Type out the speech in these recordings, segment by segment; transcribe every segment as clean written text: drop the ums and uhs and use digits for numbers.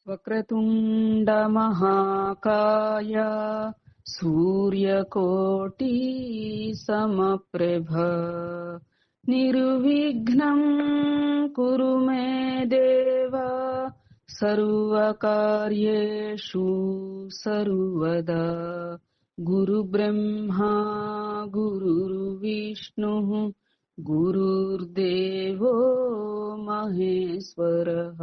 వక్రతుండ మహాకాయ సూర్యకోటి సమప్రభ నిర్విఘ్నం కురు మే దేవ సర్వకార్యేషు సర్వదా. గురు బ్రహ్మా గురుర్విష్ణు గురుర్దేవో మహేశ్వరః.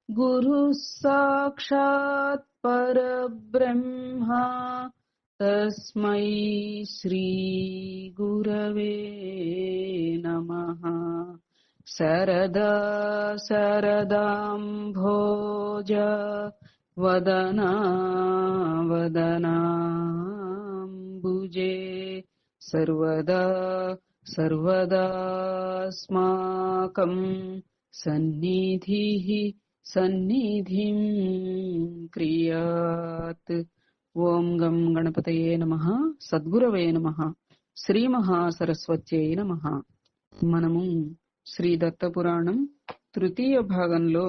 గురు సాక్షాత్ పరబ్రహ్మ తస్మై శ్రీ గురవే నమః. శరదా శరదాంభోజ వదనా వదనాంబుజే సర్వదా సర్వదాస్మాకం సన్నిధిః సన్నిధిం క్రియాత్. ఓం గం గణపతయే నమః. సద్గురవే నమః. శ్రీ మహాసరస్వత్యై నమః. మనము శ్రీ దత్తపురాణం తృతీయ భాగంలో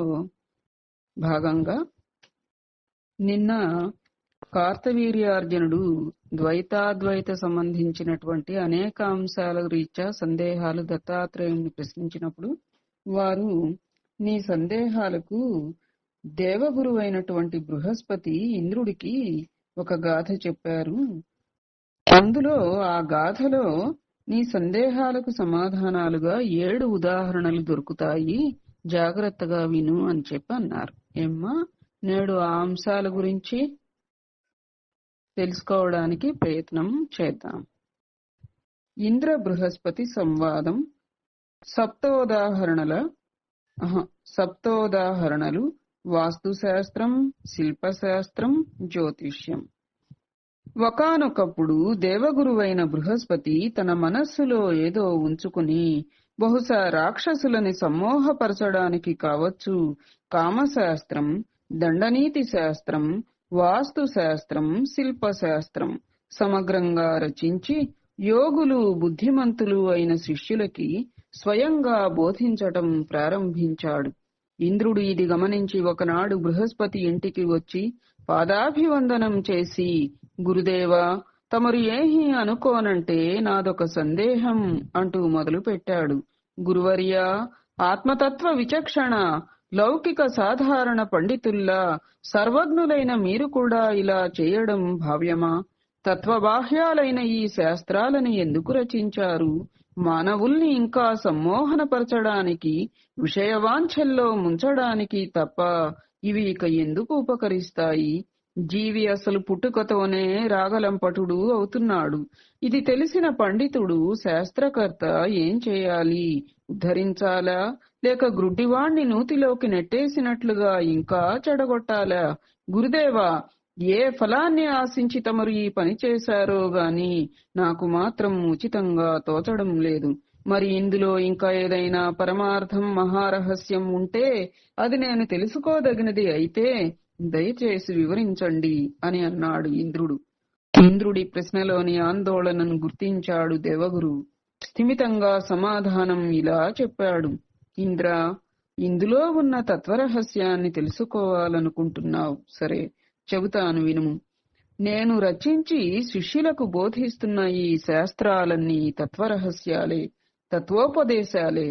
భాగంగా నిన్న కార్తవీర్యార్జునుడు ద్వైతాద్వైత సంబంధించినటువంటి అనేక అంశాల రీత్యా సందేహాలు దత్తాత్రేయుని ప్రశ్నించినప్పుడు వారు నీ సందేహాలకు దేవగురువైనటువంటి బృహస్పతి ఇంద్రుడికి ఒక గాథ చెప్పారు. అందులో ఆ గాథలో నీ సందేహాలకు సమాధానాలుగా 7 ఉదాహరణలు దొరుకుతాయి, జాగ్రత్తగా విను అని చెప్పి అన్నారు. ఏమ్మా, నేడు ఆ అంశాల గురించి తెలుసుకోవడానికి ప్రయత్నం చేద్దాం. ఇంద్ర బృహస్పతి సంవాదం. సప్తోదాహరణలు వాస్తుశాస్త్రం, శిల్పశాస్త్రం, జ్యోతిష్యం. ఒకానొకప్పుడు దేవగురువైన బృహస్పతి తన మనస్సులో ఏదో ఉంచుకుని బహుశా రాక్షసులని సమ్మోహపరచడానికి కావచ్చు కామశాస్త్రం, దండనీతి శాస్త్రం, వాస్తుశాస్త్రం, శిల్పశాస్త్రం సమగ్రంగా రచించి యోగులు బుద్ధిమంతులు అయిన శిష్యులకి స్వయంగా బోధించటం ప్రారంభించాడు. ఇంద్రుడు ఇది గమనించి ఒకనాడు బృహస్పతి ఇంటికి వచ్చి పాదాభివందనం చేసి, గురుదేవా, తమరు ఏమీ అనుకోనంటే నాదొక సందేహం అంటూ మొదలు పెట్టాడు. గురువర్యా, ఆత్మతత్వ విచక్షణ లౌకిక సాధారణ పండితుల్లా సర్వజ్ఞులైన మీరు కూడా ఇలా చేయడం భావ్యమా? తత్వబాహ్యాలైన ఈ శాస్త్రాలని ఎందుకు రచించారు? మానవుల్ని ఇంకా సమ్మోహనపరచడానికి, విషయవాంఛల్లో ముంచడానికి తప్ప ఇవి ఇక ఎందుకు ఉపకరిస్తాయి? జీవి అసలు పుట్టుకతోనే రాగలంపటుడు అవుతున్నాడు. ఇది తెలిసిన పండితుడు, శాస్త్రకర్త ఏం చేయాలి? ఉద్ధరించాలా, లేక గ్రుడ్డివాణ్ణి నూతిలోకి నెట్టేసినట్లుగా ఇంకా చెడగొట్టాలా? గురుదేవా, ఏ ఫలాన్ని ఆశించి తమరు ఈ పని చేశారో గాని నాకు మాత్రం ఉచితంగా తోచడం లేదు. మరి ఇందులో ఇంకా ఏదైనా పరమార్థం, మహారహస్యం ఉంటే అది నేను తెలుసుకోదగినది అయితే దయచేసి వివరించండి అని అన్నాడు ఇంద్రుడు. ఇంద్రుడి ప్రశ్నలోని ఆందోళనను గుర్తించాడు దేవగురు. స్థిమితంగా సమాధానం ఇలా చెప్పాడు. ఇంద్ర, ఇందులో ఉన్న తత్వరహస్యాన్ని తెలుసుకోవాలనుకుంటున్నావు. సరే, చెబుతాను వినుము. నేను రచించి శిష్యులకు బోధిస్తున్న ఈ శాస్త్రాలన్నీ తత్వరహస్యాలే, తత్వోపదేశాలే.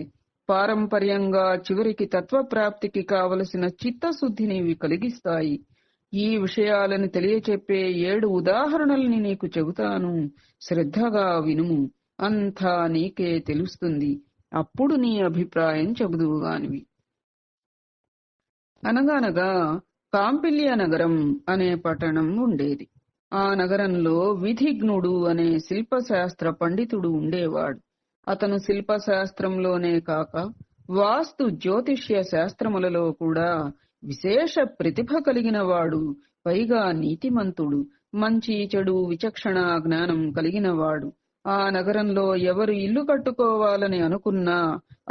పారంపర్యంగా చివరికి తత్వప్రాప్తికి కావలసిన చిత్తశుద్ధిని కలిగిస్తాయి. ఈ విషయాలను తెలియచెప్పే 7 ఉదాహరణల్ని నీకు చెబుతాను. శ్రద్ధగా వినుము. అంతా నీకే తెలుస్తుంది. అప్పుడు నీ అభిప్రాయం చెబుదువుగానివి. అనగనగా కాంపిల్య నగరం అనే పట్టణం ఉండేది. ఆ నగరంలో విధిజ్ఞుడు అనే శిల్పశాస్త్ర పండితుడు ఉండేవాడు. అతను శిల్పశాస్త్రంలోనే కాక వాస్తు జ్యోతిష్య శాస్త్రములలో కూడా విశేష ప్రతిభ కలిగిన వాడు. పైగా నీతిమంతుడు, మంచి చెడు విచక్షణ జ్ఞానం కలిగిన వాడు. ఆ నగరంలో ఎవరు ఇల్లు కట్టుకోవాలని అనుకున్నా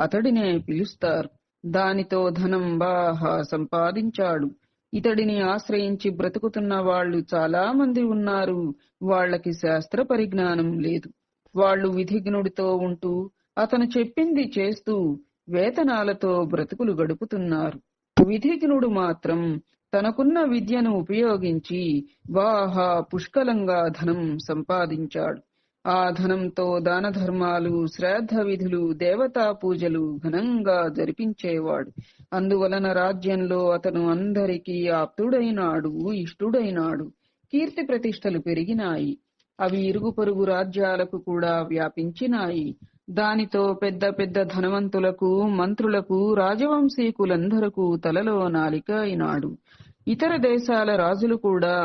అతడినే పిలుస్తారు. దానితో ధనం బాగా సంపాదించాడు. ఇతడిని ఆశ్రయించి బ్రతుకుతున్న వాళ్ళు చాలా మంది ఉన్నారు. వాళ్లకి శాస్త్ర పరిజ్ఞానం లేదు. వాళ్ళు విధిజ్ఞుడితో ఉంటూ అతను చెప్పింది చేస్తూ వేతనాలతో బ్రతుకులు గడుపుతున్నారు. విధిజ్ఞుడు మాత్రం తనకున్న విద్యను ఉపయోగించి బాగా పుష్కలంగా ధనం సంపాదించాడు. ఆ ధనంతో దాన ధర్మాలు, శ్రాద్ధ విధులు, దేవతా పూజలు ఘనంగా జరిపించేవాడు. అందువలన రాజ్యంలో అతను అందరికీ ఆప్తుడైనాడు, ఇష్టుడైనాడు. కీర్తి ప్రతిష్టలు పెరిగినాయి. అవి ఇరుగు పొరుగు రాజ్యాలకు కూడా వ్యాపించినాయి. దానితో పెద్ద పెద్ద ధనవంతులకు, మంత్రులకు, రాజవంశీకులందరకు తలలో నాలిక అయినాడు. ఇతర దేశాల రాజులు కూడా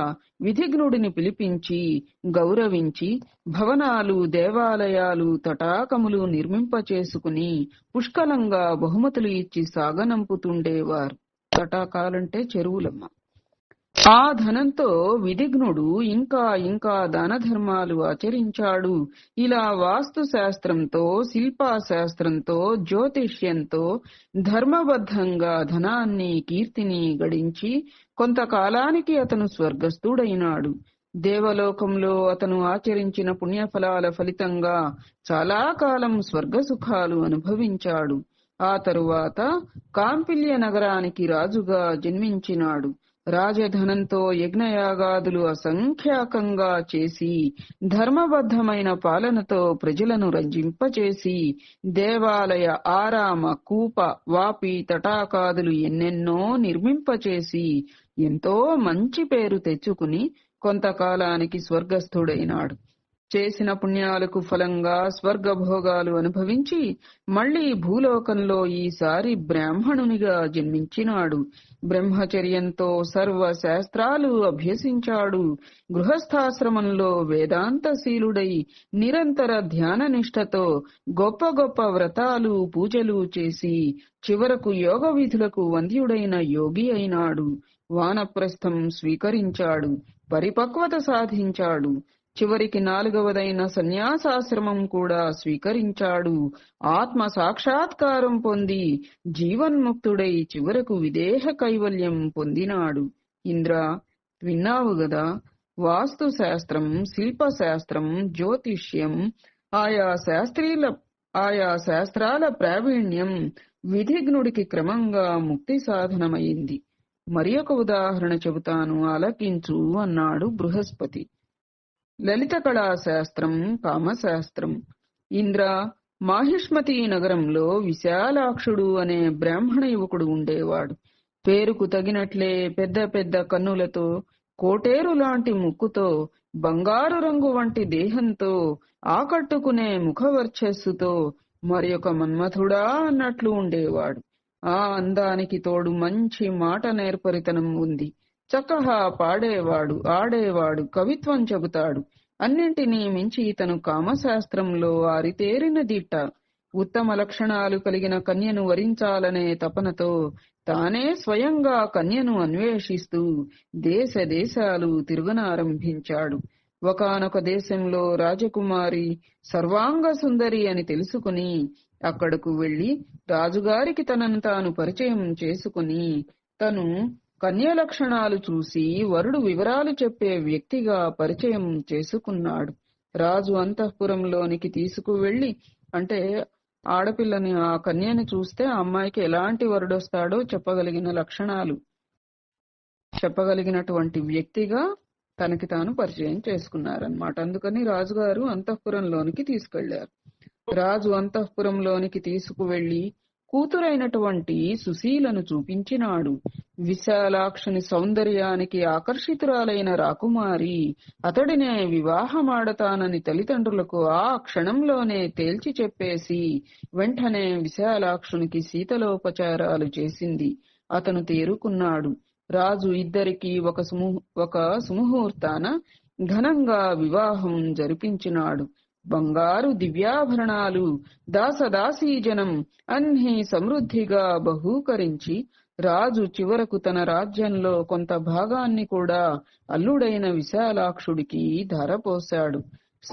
విధిజ్ఞుడిని పిలిపించి గౌరవించి భవనాలు, దేవాలయాలు, తటాకములు నిర్మింపచేసుకుని పుష్కలంగా బహుమతులు ఇచ్చి సాగనంపుతుండేవారు. తటాకాలంటే చెరువులమ్మ. ఆ ధనంతో విధిజ్ఞుడు ఇంకా ఇంకా దాన ధర్మాలు ఆచరించాడు. ఇలా వాస్తు శాస్త్రంతో, శిల్పాశాస్త్రంతో, జ్యోతిష్యంతో ధర్మబద్ధంగా ధనాన్ని, కీర్తిని గడించి కొంతకాలానికి అతను స్వర్గస్థుడైనాడు. దేవలోకంలో అతను ఆచరించిన పుణ్యఫలాల ఫలితంగా చాలా కాలం స్వర్గ సుఖాలు అనుభవించాడు. ఆ తరువాత కాంపిల్య నగరానికి రాజుగా జన్మించినాడు. రాజధనంతో యజ్ఞయాగాదులు అసంఖ్యాకంగా చేసి ధర్మబద్ధమైన పాలనతో ప్రజలను రంజింపచేసి దేవాలయ, ఆరామ, కూప, వాపి, తటాకాదులు ఎన్నెన్నో నిర్మింపచేసి ఎంతో మంచి పేరు తెచ్చుకుని కొంతకాలానికి స్వర్గస్థుడైనాడు. చేసిన పుణ్యాలకు ఫలంగా స్వర్గభోగాలు అనుభవించి మళ్లీ భూలోకంలో ఈసారి బ్రాహ్మణునిగా జన్మించినాడు. బ్రహ్మచర్యంతో సర్వ శాస్త్రాలు అభ్యసించాడు. గృహస్థాశ్రమంలో వేదాంతశీలుడై నిరంతర ధ్యాన నిష్ఠతో గొప్ప గొప్ప వ్రతాలు, పూజలు చేసి చివరకు యోగ విధులకు వంద్యుడైన యోగి అయినాడు. వానప్రస్థం స్వీకరించాడు. పరిపక్వత సాధించాడు. చివరికి 4వదైన సన్యాసాశ్రమం కూడా స్వీకరించాడు. ఆత్మ సాక్షాత్కారం పొంది జీవన్ముక్తుడై చివరకు విదేహ కైవల్యం పొందినాడు. ఇంద్ర, విన్నావు గదా, వాస్తు శాస్త్రం, శిల్పశాస్త్రం, జ్యోతిష్యం, ఆయా శాస్త్రాల ప్రావీణ్యం విధిజ్ఞుడికి క్రమంగా ముక్తి సాధనమైంది. మరి ఒక ఉదాహరణ చెబుతాను, ఆలకించు అన్నాడు బృహస్పతి. లలిత కళాశాస్త్రం, కామశాస్త్రం. ఇంద్ర, మాహిష్మతి నగరంలో విశాలాక్షుడు అనే బ్రాహ్మణ యువకుడు ఉండేవాడు. పేరుకు తగినట్లే పెద్ద పెద్ద కన్నులతో, కోటేరు లాంటి ముక్కుతో, బంగారు రంగు వంటి దేహంతో, ఆకట్టుకునే ముఖవర్చస్సుతో మరి ఒక మన్మథుడా అన్నట్లు ఉండేవాడు. ఆ అందానికి తోడు మంచి మాట నేర్పరితనం ఉంది. చక్కగా పాడేవాడు, ఆడేవాడు, కవిత్వం చెబుతాడు. అన్నింటినీ మించి ఇతను కామశాస్త్రంలో ఆరితేరిన దిట్ట. ఉత్తమ లక్షణాలు కలిగిన కన్యను వరించాలనే తపనతో తానే స్వయంగా కన్యను అన్వేషిస్తూ దేశ దేశాలు తిరుగనారంభించాడు. ఒకానొక దేశంలో రాజకుమారి సర్వాంగ సుందరి అని తెలుసుకుని అక్కడకు వెళ్లి రాజుగారికి తనను తాను పరిచయం చేసుకుని తను కన్య లక్షణాలు చూసి వరుడు వివరాలు చెప్పే వ్యక్తిగా పరిచయం చేసుకున్నాడు. రాజు అంతఃపురంలోనికి తీసుకువెళ్లి, అంటే ఆడపిల్లని, ఆ కన్యని చూస్తే ఆ అమ్మాయికి ఎలాంటి వరుడొస్తాడో చెప్పగలిగిన లక్షణాలు చెప్పగలిగినటువంటి వ్యక్తిగా తనకి తాను పరిచయం చేసుకున్నారన్నమాట. అందుకని రాజుగారు అంతఃపురంలోనికి తీసుకెళ్లారు. రాజు అంతఃపురంలోనికి తీసుకువెళ్లి కూతురైనటువంటి సుశీలను చూపించినాడు. విశాలాక్షుని సౌందర్యానికి ఆకర్షితురాలైన రాకుమారి అతడినే వివాహమాడతానని తల్లిదండ్రులకు ఆ క్షణంలోనే తేల్చి చెప్పేసి వెంటనే విశాలాక్షునికి శీతలోపచారాలు చేసింది. అతను తేరుకున్నాడు. రాజు ఇద్దరికీ ఒక సుముహూర్తాన ఘనంగా వివాహం జరిపించినాడు. బంగారు దివ్యాభరణాలు, దాసదాసీజనం అన్నీ సమృద్ధిగా బహూకరించి రాజు చివరకు తన రాజ్యంలో కొంత భాగాన్ని కూడా అల్లుడైన విశాలాక్షుడికి ధారపోశాడు.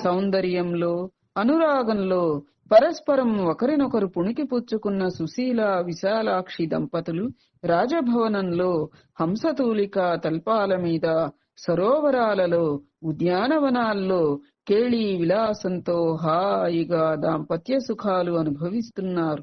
సౌందర్యంలో, అనురాగంలో పరస్పరం ఒకరినొకరు పుణికి పుచ్చుకున్న సుశీల, విశాలాక్షి దంపతులు రాజభవనంలో హంసతూలిక తల్పాల మీద, సరోవరాలలో, ఉద్యానవనాల్లో కేళీ విలాసంతో హాయిగా దాంపత్య సుఖాలు అనుభవిస్తున్నారు.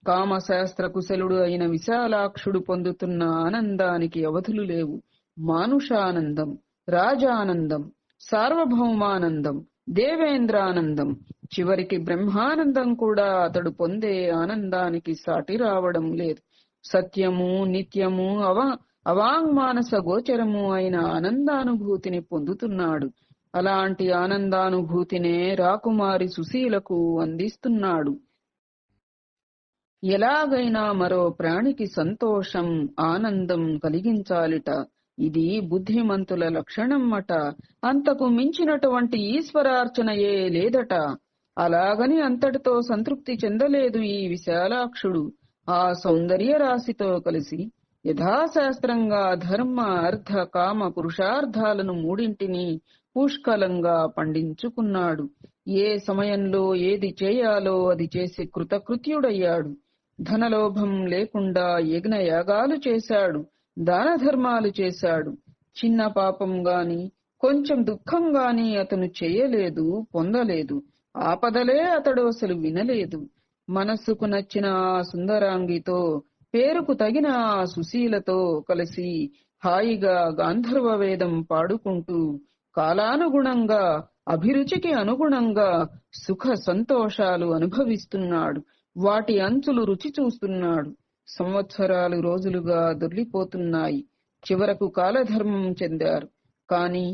కామశాస్త్ర కుశలుడు అయిన విశాలాక్షుడు పొందుతున్న ఆనందానికి అవధులు లేవు. మానుషానందం, రాజానందం, సార్వభౌమానందం, దేవేంద్రానందం, చివరికి బ్రహ్మానందం కూడా అతడు పొందే ఆనందానికి సాటి రావడం లేదు. సత్యము, నిత్యము, అవాంగ్మానస గోచరము అయిన ఆనందానుభూతిని పొందుతున్నాడు. అలాంటి ఆనందానుభూతినే రాకుమారి సుశీలకు అందిస్తున్నాడు. ఎలాగైనా మరో ప్రాణికి సంతోషం, ఆనందం కలిగించాలిట. ఇది బుద్ధిమంతుల లక్షణం అట. అంతకు మించినటువంటి ఈశ్వరార్చనయే లేదట. అలాగని అంతటితో సంతృప్తి చెందలేదు ఈ విశాలాక్షుడు. ఆ సౌందర్య రాశితో కలిసి యథాశాస్త్రంగా ధర్మ, అర్థ, కామ పురుషార్థాలను మూడింటిని పుష్కలంగా పండించుకున్నాడు. ఏ సమయంలో ఏది చేయాలో అది చేసి కృతకృత్యుడయ్యాడు. ధనలోభం లేకుండా యజ్ఞయాగాలు చేశాడు, దాన ధర్మాలు చేశాడు. చిన్న పాపం గాని, కొంచెం దుఃఖం గాని అతను చేయలేదు, పొందలేదు. ఆపదలే అతడు అసలు వినలేదు. మనస్సుకు నచ్చిన ఆ సుందరాంగితో, పేరుకు తగిన ఆ సుశీలతో కలిసి హాయిగా గాంధర్వ వేదం పాడుకుంటూ కాలానుగుణంగా, అభిరుచికి అనుగుణంగా సుఖ సంతోషాలు అనుభవిస్తున్నాడు. వాటి అంచులు రుచి చూస్తున్నాడు. సంవత్సరాలు రోజులుగా దొర్లిపోతున్నాయి. చివరకు కాలధర్మం చెందారు. కాని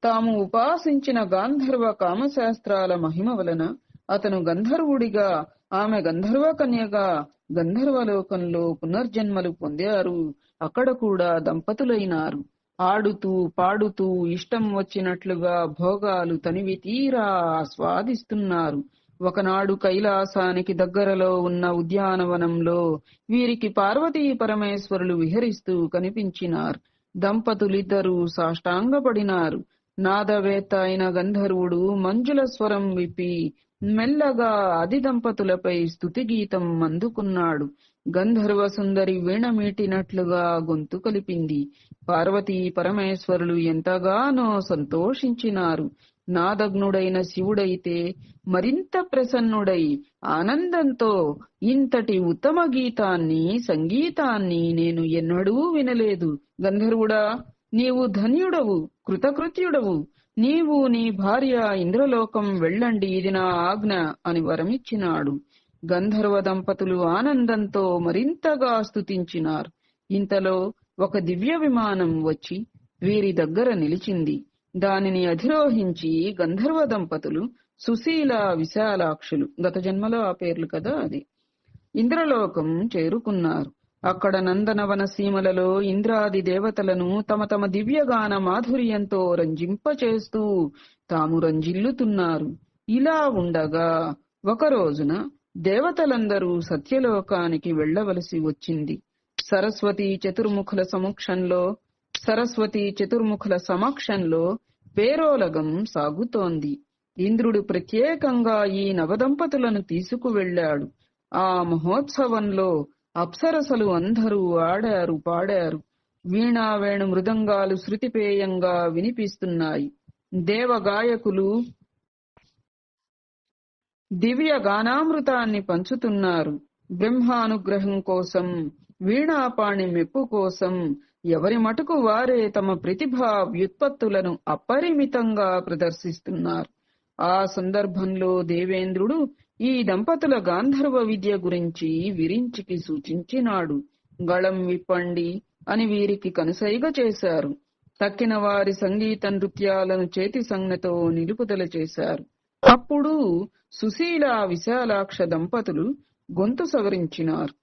తాము ఉపాసించిన గాంధర్వ కామశాస్త్రాల మహిమ వలన అతను గంధర్వుడిగా, ఆమె గంధర్వ కన్యగా గంధర్వలోకంలో పునర్జన్మలు పొందారు. అక్కడ కూడా దంపతులైనారు. ఆడుతూ పాడుతూ ఇష్టం వచ్చినట్లుగా భోగాలు తనివి తీరా ఆస్వాదిస్తున్నారు. ఒకనాడు కైలాసానికి దగ్గరలో ఉన్న ఉద్యానవనంలో వీరికి పార్వతీ పరమేశ్వరులు విహరిస్తూ కనిపించినారు. దంపతులిద్దరూ సాష్టాంగపడినారు. నాదవేత్త అయిన గంధర్వుడు మంజుల స్వరం విప్పి మెల్లగా ఆది దంపతులపై స్తుతిగీతం అందుకున్నాడు. గంధర్వ సుందరి వీణ మీటినట్లుగా గొంతు కలిపింది. పార్వతీ పరమేశ్వరులు ఎంతగానో సంతోషించినారు. నాదగ్నుడైన శివుడైతే మరింత ప్రసన్నుడై ఆనందంతో, ఇంతటి ఉత్తమ గీతాన్ని, సంగీతాన్ని నేను ఎన్నడూ వినలేదు. గంధర్వుడా, నీవు ధన్యుడవు, కృతకృత్యుడవు. నీవు నీ భార్య ఇంద్రలోకం వెళ్ళండి, ఇది నా ఆజ్ఞ అని వరమిచ్చినాడు. గంధర్వ దంపతులు ఆనందంతో మరింతగా స్తుతించినారు. ఇంతలో ఒక దివ్య విమానం వచ్చి వీరి దగ్గర నిలిచింది. దానిని అధిరోహించి గంధర్వ దంపతులు, సుశీల, విశాలాక్షులు, గత జన్మలో ఆ పేర్లు కదా అది, ఇంద్రలోకం చేరుకున్నారు. అక్కడ నందనవన సీమలలో ఇంద్రాది దేవతలను తమ తమ దివ్యగాన మాధుర్యంతో రంజింపచేస్తూ తాము రంజిల్లుతున్నారు. ఇలా ఉండగా ఒక రోజున దేవతలందరూ సత్యలోకానికి వెళ్లవలసి వచ్చింది. సరస్వతీ చతుర్ముఖుల సమక్షంలో పేరోలగం సాగుతోంది. ఇంద్రుడు ప్రత్యేకంగా ఈ నవదంపతులను తీసుకువెళ్లాడు. ఆ మహోత్సవంలో అప్సరసలు అందరూ ఆడారు, పాడారు. వీణా వేణు మృదంగాలు శృతిపేయంగా వినిపిస్తున్నాయి. దేవగాయకులు దివ్య గానామృతాన్ని పంచుతున్నారు. బ్రహ్మానుగ్రహం కోసం, వీణాపాణి మెప్పు కోసం ఎవరి మటుకు వారే తమ ప్రతిభా వ్యుత్పత్తులను అపరిమితంగా ప్రదర్శిస్తున్నారు. ఆ సందర్భంలో దేవేంద్రుడు ఈ దంపతుల గాంధర్వ విద్య గురించి విరించికి సూచించినాడు. గళం విప్పండి అని వీరికి కనుసైగ చేశారు. తక్కిన వారి సంగీత నృత్యాలను చేతి సంజ్ఞతో నిలుపుదల చేశారు. అప్పుడు సుశీల, విశాలాక్ష దంపతులు గొంతు సవరించినారు.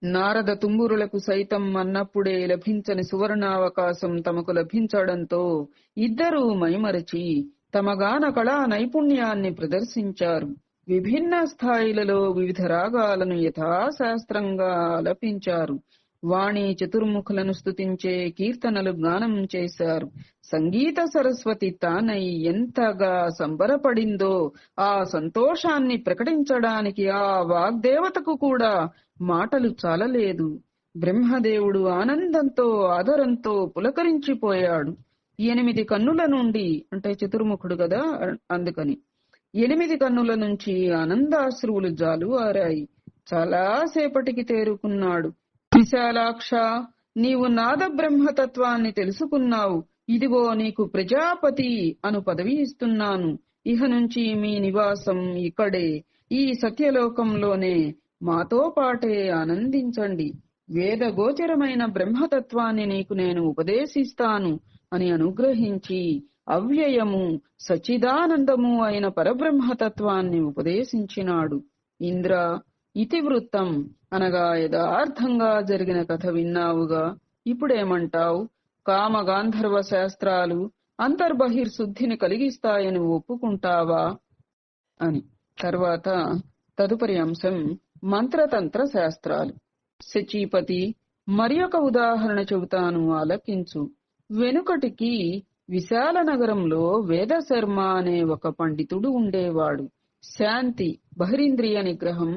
నారద తుంబురులకు సైతం అన్నప్పుడే లభించని సువర్ణావకాశం తమకు లభించడంతో ఇద్దరూ మైమరచి తమ గాన కళా నైపుణ్యాన్ని ప్రదర్శించారు. విభిన్న స్థాయిలలో వివిధ రాగాలను యథాశాస్త్రంగా ఆలపించారు. వాణి చతుర్ముఖులను స్తుతించే కీర్తనలు గానం చేశారు. సంగీత సరస్వతి తానై ఎంతగా సంబరపడిందో ఆ సంతోషాన్ని ప్రకటించడానికి ఆ వాగ్దేవతకు కూడా మాటలు చాలలేదు. బ్రహ్మదేవుడు ఆనందంతో, ఆదరంతో పులకరించిపోయాడు. 8 కన్నుల నుండి, అంటే చతుర్ముఖుడు కదా అందుకని, 8 కన్నుల నుంచి ఆనందాశ్రువులు జాలువారాయి. చాలాసేపటికి తేరుకున్నాడు. విశాలాక్ష, నీవు నాద బ్రహ్మతత్వాన్ని తెలుసుకున్నావు. ఇదిగో నీకు ప్రజాపతి అను పదవి ఇస్తున్నాను. ఇహ నుంచి మీ నివాసం ఇక్కడే, ఈ సత్యలోకంలోనే. మాతో పాటే ఆనందించండి. వేదగోచరమైన బ్రహ్మతత్వాన్ని నీకు నేను ఉపదేశిస్తాను అని అనుగ్రహించి అవ్యయము సచ్చిదానందము అయిన పరబ్రహ్మతత్వాన్ని ఉపదేశించినాడు. ఇంద్ర, ఇతివృత్తం అనగా యథార్థంగా జరిగిన కథ విన్నావుగా. ఇప్పుడేమంటావు? కామగాంధర్వ శాస్త్రాలు అంతర్బహిర్శుద్ధిని కలిగిస్తాయని ఒప్పుకుంటావా అని. తర్వాత తదుపరి అంశం మంత్రతంత్ర శాస్త్రాలు. శచీపతి, మరి ఒక ఉదాహరణ చెబుతాను, ఆలకించు. వెనుకటికి విశాల నగరంలో వేదశర్మ అనే ఒక పండితుడు ఉండేవాడు. శాంతి బహిరింద్రియ నిగ్రహం,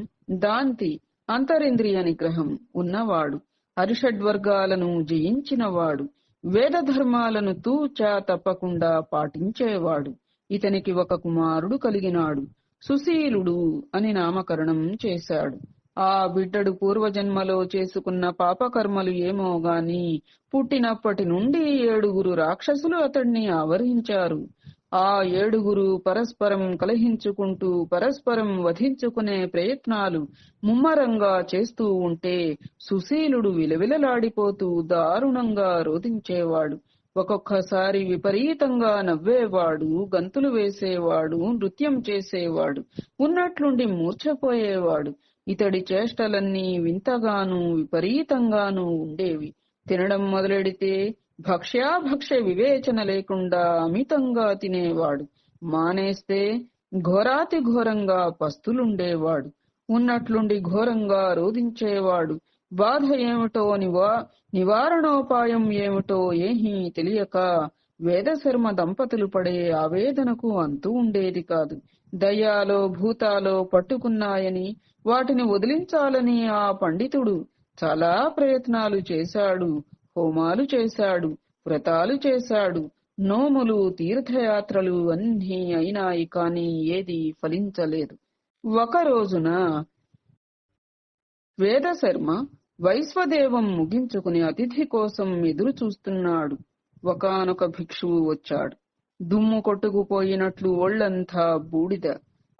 దాంతి అంతరింద్రియ నిగ్రహం ఉన్నవాడు. అరిషడ్వర్గాలను జయించినవాడు. వేద ధర్మాలను తూచా తప్పకుండా పాటించేవాడు. ఇతనికి ఒక కుమారుడు కలిగినాడు. సుశీలుడు అని నామకరణం చేశాడు. ఆ బిడ్డడు పూర్వజన్మలో చేసుకున్న పాపకర్మలు ఏమో గాని పుట్టినప్పటి నుండి 7 రాక్షసులు అతడిని ఆవరించారు. ఆ 7 పరస్పరం కలహించుకుంటూ పరస్పరం వధించుకునే ప్రయత్నాలు ముమ్మరంగా చేస్తూ ఉంటే సుశీలుడు విలవిలలాడిపోతూ దారుణంగా రోధించేవాడు. ఒక్కొక్కసారి విపరీతంగా నవ్వేవాడు, గంతులు వేసేవాడు, నృత్యం చేసేవాడు, ఉన్నట్లుండి మూర్ఛపోయేవాడు. ఇతడి చేష్టలన్నీ వింతగానూ విపరీతంగానూ ఉండేవి. తినడం మొదలెడితే భక్ష్యాభక్ష్య వివేచన లేకుండా అమితంగా తినేవాడు. మానేస్తే ఘోరాతి ఘోరంగా పస్తులుండేవాడు. ఉన్నట్లుండి ఘోరంగా రోధించేవాడు. బాధ ఏమిటో నివారణోపాయం ఏమిటో ఏమీ తెలియక వేదశర్మ దంపతులు పడే ఆవేదనకు అంతు ఉండేది కాదు. దయ్యాలో భూతాలో పట్టుకున్నాయని వాటిని వదిలించాలని ఆ పండితుడు చాలా ప్రయత్నాలు చేశాడు. హోమాలు చేశాడు, వ్రతాలు చేశాడు, నోములు, తీర్థయాత్రలు అన్నీ అయినాయి, కాని ఏదీ ఫలించలేదు. ఒక రోజున వేదశర్మ వైశ్వదేవం ముగించుకుని అతిథి కోసం ఎదురు చూస్తున్నాడు. ఒకానొక భిక్షువు వచ్చాడు. దుమ్ము కొట్టుకుపోయినట్లు ఒళ్లంతా బూడిద,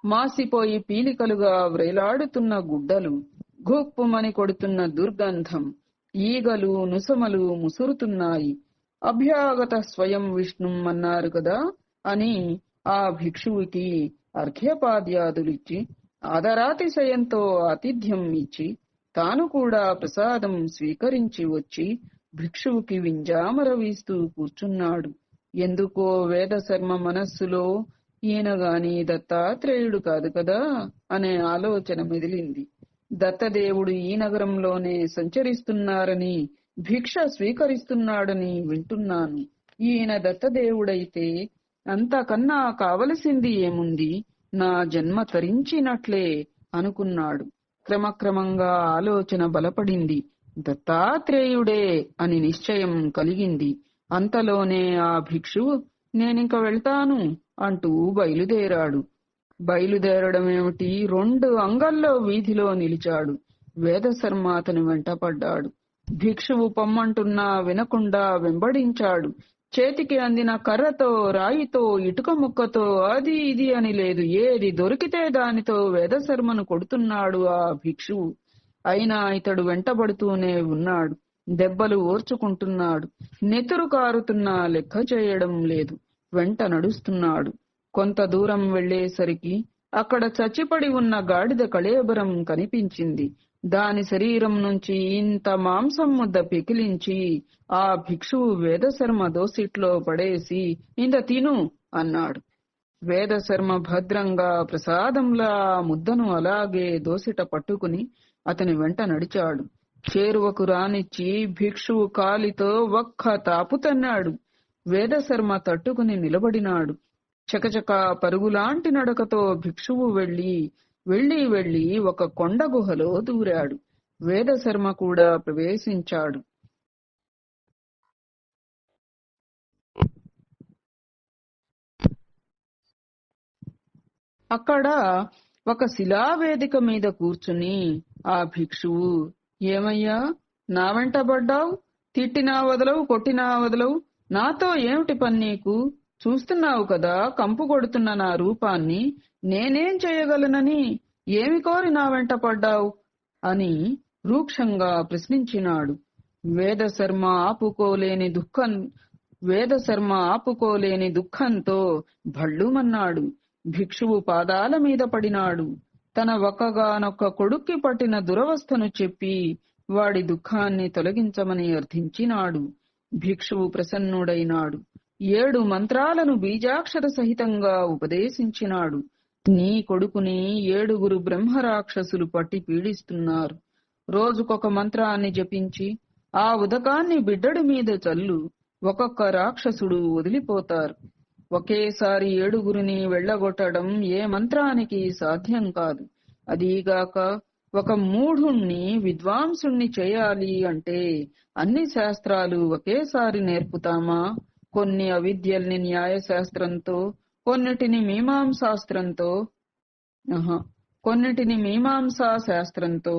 మాసిపోయి పీలికలుగా వ్రేలాడుతున్న గుడ్డలు, గుప్పుమని కొడుతున్న దుర్గంధం, ఈగలు నుసమలు ముసురుతున్నాయి. అభ్యాగత స్వయం విష్ణుం అన్నారు కదా అని ఆ భిక్షువుకి అర్ఘ్యపాద్యాదులిచ్చి ఆదరాతిశయంతో ఆతిథ్యం ఇచ్చి తాను కూడా ప్రసాదం స్వీకరించి వచ్చి భిక్షువుకి వింజామర వీస్తూ కూర్చున్నాడు. ఎందుకో వేదశర్మ మనస్సులో ఈయనగాని దత్తాత్రేయుడు కాదు కదా అనే ఆలోచన మెదిలింది. దత్తదేవుడు ఈ నగరంలోనే సంచరిస్తున్నారని, భిక్ష స్వీకరిస్తున్నాడని వింటున్నాను. ఈయన దత్తదేవుడైతే అంతకన్నా కావలసింది ఏముంది? నా జన్మ తరించినట్లే అనుకున్నాడు. క్రమక్రమంగా ఆలోచన బలపడింది. దత్తాత్రేయుడే అని నిశ్చయం కలిగింది. అంతలోనే ఆ భిక్షువు నేనింక వెళ్తాను అంటూ బయలుదేరాడు. బయలుదేరడమేమిటి, 2 అంగల్లో వీధిలో నిలిచాడు. వేదశర్మ అతని వెంటపడ్డాడు. భిక్షువు పొమ్మంటున్నా వినకుండా వెంబడించాడు. చేతికి అందిన కర్రతో, రాయితో, ఇటుక ముక్కతో, అది ఇది అని లేదు, ఏది దొరికితే దానితో వేదశర్మను కొడుతున్నాడు ఆ భిక్షువు. అయినా ఇతడు వెంటబడుతూనే ఉన్నాడు. దెబ్బలు ఓర్చుకుంటున్నాడు. నెతురు కారుతున్నా లెక్క చేయడం లేదు. వెంట నడుస్తున్నాడు. కొంత దూరం వెళ్లేసరికి అక్కడ చచ్చిపడి ఉన్న గాడిద కళేబరం కనిపించింది. దాని శరీరం నుంచి ఇంత మాంసం ముద్ద పెకిలించి ఆ భిక్షువు వేదశర్మ దోసిట్లో పడేసి ఇంత తిను అన్నాడు. వేదశర్మ భద్రంగా ప్రసాదంలా ఆ ముద్దను అలాగే దోసిట పట్టుకుని అతని వెంట నడిచాడు. చేరువకు రానిచ్చి భిక్షువు కాలితో ఒక్క తాపు తన్నాడు. వేదశర్మ తట్టుకుని నిలబడినాడు. చకచక పరుగులాంటి నడకతో భిక్షువు వెళ్లి ఒక కొండ గుహలో దూరాడు. వేదశర్మ కూడా ప్రవేశించాడు. అక్కడ ఒక శిలావేదిక మీద కూర్చుని ఆ భిక్షువు, ఏమయ్యా, నా వెంట పడ్డావు? తిట్టినా వదలవు, కొట్టినా వదలవు. నాతో ఏమిటి పని నీకు? చూస్తున్నావు కదా కంపు కొడుతున్న నా రూపాన్ని. నేనేం చేయగలనని ఏమి కోరి నా వెంట పడ్డావు అని రూక్షంగా ప్రశ్నించినాడు. వేదశర్మ ఆపుకోలేని దుఃఖంతో భళ్ళుమన్నాడు. భిక్షువు పాదాల మీద పడినాడు. తన ఒక్కగానొక్క కొడుక్కి పట్టిన దురవస్థను చెప్పి వాడి దుఃఖాన్ని తొలగించమని అర్థించినాడు. భిక్షువు ప్రసన్నుడైనాడు. 7 మంత్రాలను బీజాక్షర సహితంగా ఉపదేశించినాడు. నీ కొడుకుని 7 బ్రహ్మరాక్షసులు పట్టి పీడిస్తున్నారు. రోజుకొక మంత్రాన్ని జపించి ఆ ఉదకాన్ని బిడ్డడి మీద చల్లు. ఒక్కొక్క రాక్షసుడు వదిలిపోతారు. ఒకేసారి 7 వెళ్లగొట్టడం ఏ మంత్రానికి సాధ్యం కాదు. అదీగాక ఒక మూఢుణ్ణి విద్వాంసుణ్ణి చేయాలి అంటే అన్ని శాస్త్రాలు ఒకేసారి నేర్పుతామా? కొన్ని అవిద్యల్ని న్యాయశాస్త్రంతో, కొన్నిటిని మీమాంసా శాస్త్రంతో,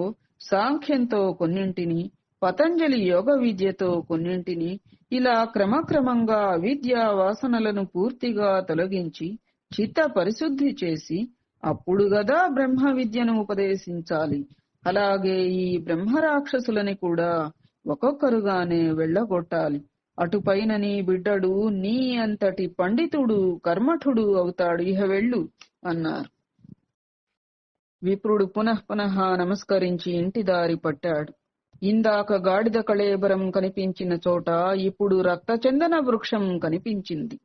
సాంఖ్యంతో కొన్నింటిని, పతంజలి యోగ విద్యతో కొన్నింటిని, ఇలా క్రమక్రమంగా అవిద్యా వాసనలను పూర్తిగా తొలగించి చిత్త పరిశుద్ధి చేసి అప్పుడు గదా బ్రహ్మ విద్యను ఉపదేశించాలి. అలాగే ఈ బ్రహ్మరాక్షసులని కూడా ఒక్కొక్కరుగానే వెళ్లగొట్టాలి. అటుపైన నీ బిడ్డడు నీ అంతటి పండితుడు కర్మఠుడు అవుతాడు. ఇహ వెళ్ళు అన్నారు. విప్రుడు పునః నమస్కరించి ఇంటి దారి పట్టాడు. ఇందాక గాడిద కళేబరం కనిపించిన చోట ఇప్పుడు రక్తచందన వృక్షం కనిపించింది.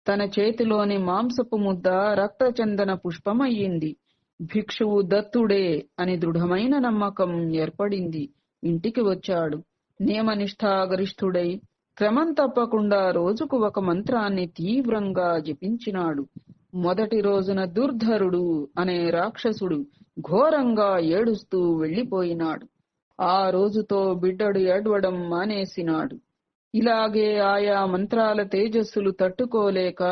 తన చేతిలోని మాంసపు ముద్ద రక్తచందన పుష్పమయ్యింది. భిక్షువు దత్తుడే అని దృఢమైన నమ్మకం ఏర్పడింది. ఇంటికి వచ్చాడు. నియమనిష్ఠాగరిష్ఠుడై క్రమం తప్పకుండా రోజుకు ఒక మంత్రాన్ని తీవ్రంగా జపించినాడు. మొదటి రోజున దుర్ధరుడు అనే రాక్షసుడు ఘోరంగా ఏడుస్తూ వెళ్లిపోయినాడు. ఆ రోజుతో బిడ్డడు ఏడవడం మానేసినాడు. ఇలాగే ఆయా మంత్రాల తేజస్సులు తట్టుకోలేక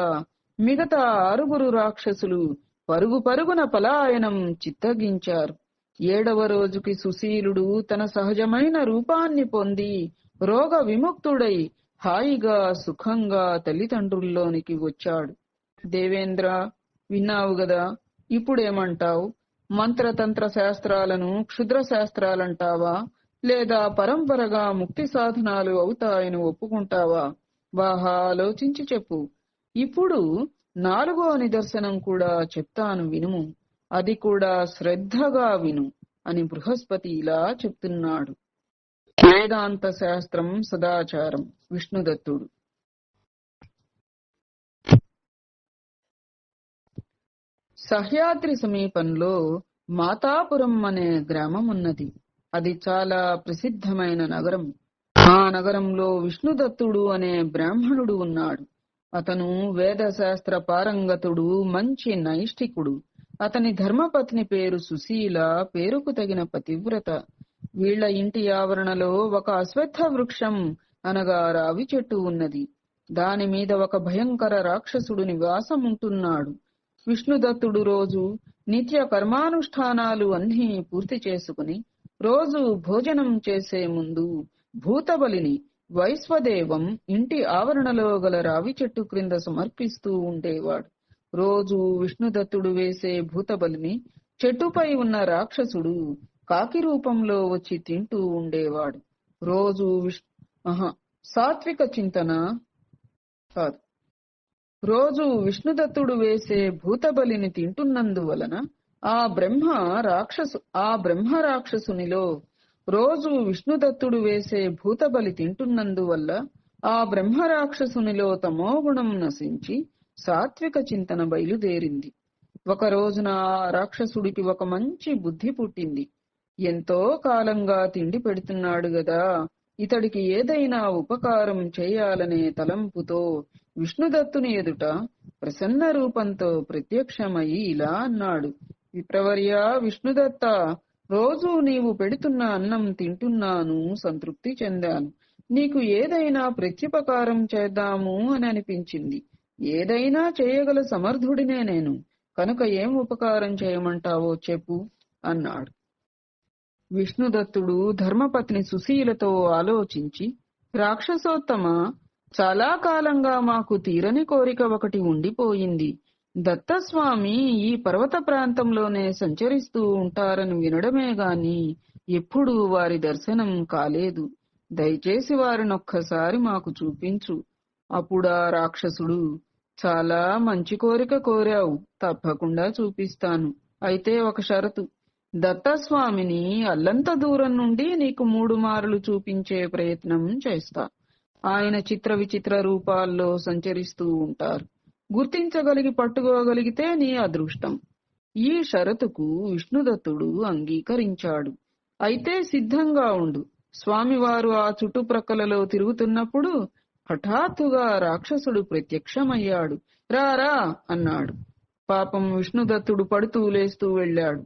మిగతా 6 రాక్షసులు పరుగున పలాయనం చిత్తగించారు. 7వ రోజుకి సుశీలుడు తన సహజమైన రూపాన్ని పొంది రోగ విముక్తుడై హాయిగా సుఖంగా తల్లిదండ్రుల్లోనికి వచ్చాడు. దేవేంద్ర, విన్నావు గదా, ఇప్పుడేమంటావు? మంత్రతంత్ర శాస్త్రాలను క్షుద్ర శాస్త్రాలంటావా, లేదా పరంపరగా ముక్తి సాధనాలు అవుతాయని ఒప్పుకుంటావా? బాగా ఆలోచించి చెప్పు. ఇప్పుడు 4వ నిదర్శనం కూడా చెప్తాను, వినుము. అది కూడా శ్రద్ధగా విను అని బృహస్పతి ఇలా చెప్తున్నాడు. వేదాంత శాస్త్రం సదాచారం. విష్ణుదత్తుడు. సహ్యాద్రి సమీపంలో మాతాపురం అనే గ్రామం ఉన్నది. అది చాలా ప్రసిద్ధమైన నగరం. ఆ నగరంలో విష్ణుదత్తుడు అనే బ్రాహ్మణుడు ఉన్నాడు. అతను వేదశాస్త్ర పారంగతుడు, మంచి నైష్ఠికుడు. అతని ధర్మపత్ని పేరు సుశీల, పేరుకు తగిన పతివ్రత. వీళ్ల ఇంటి ఆవరణలో ఒక అశ్వత్థ వృక్షం అనగా రావి చెట్టు ఉన్నది. దాని మీద ఒక భయంకర రాక్షసుడు నివాసం ఉంటున్నాడు. విష్ణుదత్తుడు రోజు నిత్య కర్మానుష్ఠానాలు అన్నీ పూర్తి చేసుకుని రోజు భోజనం చేసే ముందు భూతబలిని వైశ్వదేవం ఇంటి ఆవరణలో గల రావి చెట్టు క్రింద సమర్పిస్తూ ఉండేవాడు. రోజు విష్ణుదత్తుడు వేసే భూతబలిని చెట్టుపై ఉన్న రాక్షసుడు కాకి రూపంలో వచ్చి తింటూ ఉండేవాడు. రోజు సాత్విక చింతన కాదు. రోజు విష్ణుదత్తుడు వేసే భూతబలిని తింటున్నందువలన ఆ బ్రహ్మ రాక్షసునిలో రోజు విష్ణుదత్తుడు వేసే భూతబలి తింటున్నందువల్ల ఆ బ్రహ్మ రాక్షసునిలో తమోగుణం నశించి సాత్విక చింతన బయలుదేరింది. ఒక రోజున ఆ రాక్షసుడికి ఒక మంచి బుద్ధి పుట్టింది. ఎంతో కాలంగా తిండి పెడుతున్నాడు గదా, ఇతడికి ఏదైనా ఉపకారం చేయాలనే తలంపుతో విష్ణుదత్తుని ఎదుట ప్రసన్న రూపంతో ప్రత్యక్షమై ఇలా అన్నాడు. విప్రవర్య విష్ణుదత్త, రోజు నీవు పెడుతున్న అన్నం తింటున్నాను, సంతృప్తి చెందాను. నీకు ఏదైనా ప్రత్యుపకారం చేద్దాము అని అనిపించింది. ఏదైనా చేయగల సమర్థుడినే నేను, కనుక ఏం ఉపకారం చేయమంటావో చెప్పు అన్నాడు. విష్ణుదత్తుడు ధర్మపత్ని సుశీలతో ఆలోచించి, రాక్షసోత్తమ, చాలా కాలంగా మాకు తీరని కోరిక ఒకటి ఉండిపోయింది. దత్తస్వామి ఈ పర్వత ప్రాంతంలోనే సంచరిస్తూ ఉంటారని వినడమే గాని ఎప్పుడూ వారి దర్శనం కాలేదు. దయచేసి వారినొక్కసారి మాకు చూపించు. అప్పుడా రాక్షసుడు, చాలా మంచి కోరిక కోరావు, తప్పకుండా చూపిస్తాను. అయితే ఒక షరతు. దత్తస్వామిని అల్లంత దూరం నుండి నీకు 3 మార్లు చూపించే ప్రయత్నం చేస్తా. ఆయన చిత్ర విచిత్ర రూపాల్లో సంచరిస్తూ ఉంటారు. గుర్తించగలిగి పట్టుకోగలిగితే నీ అదృష్టం. ఈ షరతుకు విష్ణుదత్తుడు అంగీకరించాడు. అయితే సిద్ధంగా ఉండు. స్వామివారు ఆ చుట్టుప్రక్కలలో తిరుగుతున్నప్పుడు హఠాత్తుగా రాక్షసుడు ప్రత్యక్షమయ్యాడు. రారా అన్నాడు. పాపం విష్ణుదత్తుడు పడుతూ లేస్తూ వెళ్ళాడు.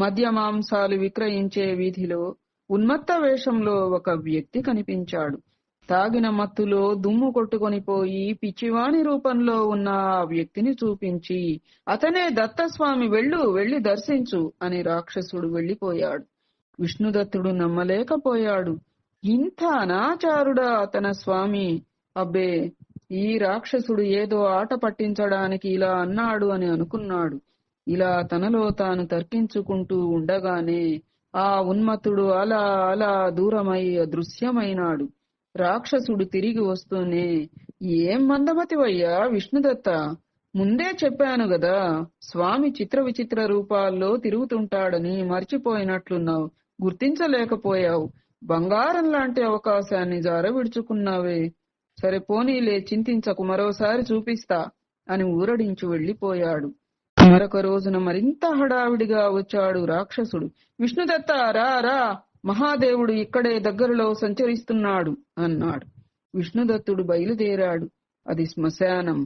మద్య మాంసాలు విక్రయించే వీధిలో ఉన్మత్త వేషంలో ఒక వ్యక్తి కనిపించాడు. తాగిన మత్తులో దుమ్ము కొట్టుకొని పోయి పిచ్చివాణి రూపంలో ఉన్న ఆ వ్యక్తిని చూపించి, అతనే దత్తస్వామి, వెళ్ళి దర్శించు అని రాక్షసుడు వెళ్లిపోయాడు. విష్ణుదత్తుడు నమ్మలేకపోయాడు. ఇంత అనాచారుడా తన స్వామి? అబ్బే, ఈ రాక్షసుడు ఏదో ఆట పట్టించడానికి ఇలా అన్నాడు అని అనుకున్నాడు. ఇలా తనలో తాను తర్కించుకుంటూ ఉండగానే ఆ ఉన్మత్తుడు అలా అలా దూరమై అదృశ్యమైనాడు. రాక్షసుడు తిరిగి వస్తూనే, ఏం మందమతివయ్యా విష్ణుదత్త, ముందే చెప్పాను గదా, స్వామి చిత్ర విచిత్ర రూపాల్లో తిరుగుతుంటాడని మర్చిపోయినట్లున్నావు, గుర్తించలేకపోయావు. బంగారం లాంటి అవకాశాన్ని జారవిడుచుకున్నావే. సరే పోనీలే, చింతించకు, మరోసారి చూపిస్తా అని ఊరడించి వెళ్లిపోయాడు. మరొక రోజున మరింత హడావిడిగా వచ్చాడు రాక్షసుడు. విష్ణుదత్త, రా రా, మహాదేవుడు ఇక్కడే దగ్గరలో సంచరిస్తున్నాడు అన్నాడు. విష్ణుదత్తుడు బయలుదేరాడు. అది శ్మశానం.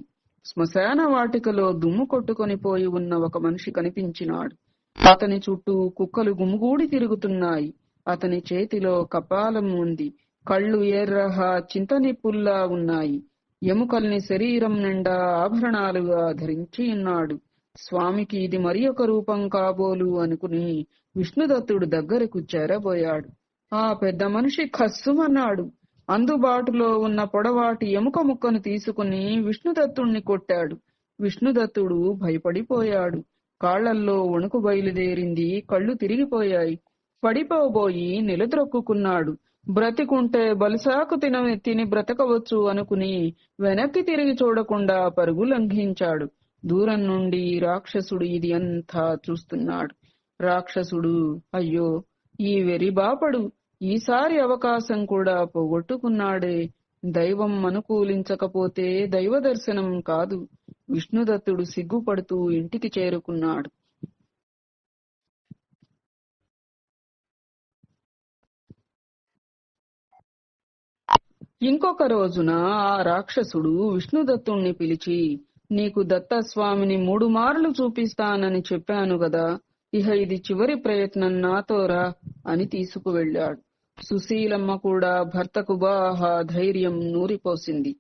శ్మశాన వాటికలో దుమ్ము కొట్టుకొని పోయి ఉన్న ఒక మనిషి కనిపించినాడు. అతని చుట్టూ కుక్కలు గుమిగూడి తిరుగుతున్నాయి. అతని చేతిలో కపాలం ఉంది. కళ్ళు ఎర్రహ చింతనిప్పుల్లా ఉన్నాయి. ఎముకల్ని శరీరం నిండా ఆభరణాలుగా ధరించి ఉన్నాడు. స్వామికి ఇది మరి ఒక రూపం కాబోలు అనుకుని విష్ణుదత్తుడు దగ్గరకు చేరబోయాడు. ఆ పెద్ద మనిషి ఖస్సుమన్నాడు. అందుబాటులో ఉన్న పొడవాటి ఎముక ముక్కను తీసుకుని విష్ణుదత్తుణ్ణి కొట్టాడు. విష్ణుదత్తుడు భయపడిపోయాడు. కాళ్లల్లో వణుకు బయలుదేరింది. కళ్ళు తిరిగిపోయాయి. పడిపోబోయి నిలద్రొక్కుకున్నాడు. బ్రతికుంటే బలిసాకు తిని బ్రతకవచ్చు అనుకుని వెనక్కి తిరిగి చూడకుండా పరుగు లంఘించాడు. దూరం నుండి రాక్షసుడు ఇది అంతా చూస్తున్నాడు. రాక్షసుడు, అయ్యో ఈ వెరిబాపడు ఈసారి అవకాశం కూడా పోగొట్టుకున్నాడే. దైవం అనుకూలించకపోతే దైవ దర్శనం కాదు. విష్ణుదత్తుడు సిగ్గుపడుతూ ఇంటికి చేరుకున్నాడు. ఇంకొక రోజున ఆ రాక్షసుడు విష్ణుదత్తుణ్ణి పిలిచి, నీకు దత్తస్వామిని 3 మార్లు చూపిస్తానని చెప్పాను గదా, ఇహ ఇది చివరి ప్రయత్నం, నాతోరా అని తీసుకువెళ్ళాడు. సుశీలమ్మ కూడా భర్తకు బాగా ధైర్యం నూరిపోసింది.